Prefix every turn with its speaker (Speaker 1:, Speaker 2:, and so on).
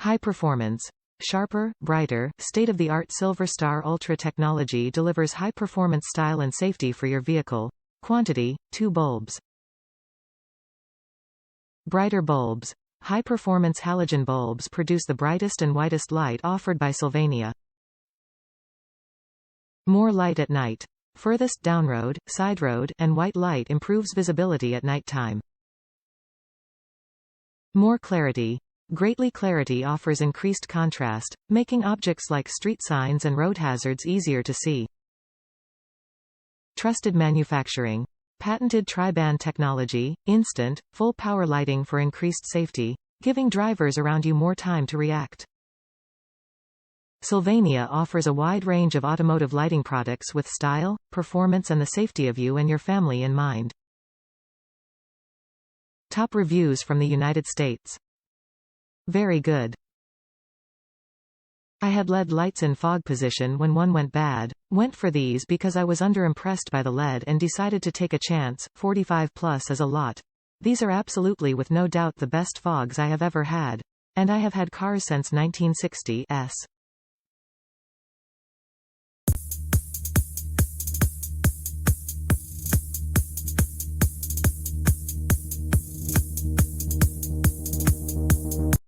Speaker 1: High performance. Sharper, brighter, state-of-the-art SilverStar Ultra technology delivers high-performance style and safety for your vehicle. Quantity, 2 bulbs. Brighter bulbs. High-performance halogen bulbs produce the brightest and whitest light offered by Sylvania. More light at night. Furthest downroad, sideroad, and white light improves visibility at nighttime. More clarity. Greatly clarity offers increased contrast, making objects like street signs and road hazards easier to see. Trusted manufacturing. Patented tri-band technology, instant, full power lighting for increased safety, giving drivers around you more time to react. Sylvania offers a wide range of automotive lighting products with style, performance and the safety of you and your family in mind. Top reviews from the United States. Very good. I had LED lights in fog position when one went bad, went for these because I was underimpressed by the LED and decided to take a chance. 45 plus is a lot. These are absolutely with no doubt the best fogs I have ever had. And I have had cars since 1960s.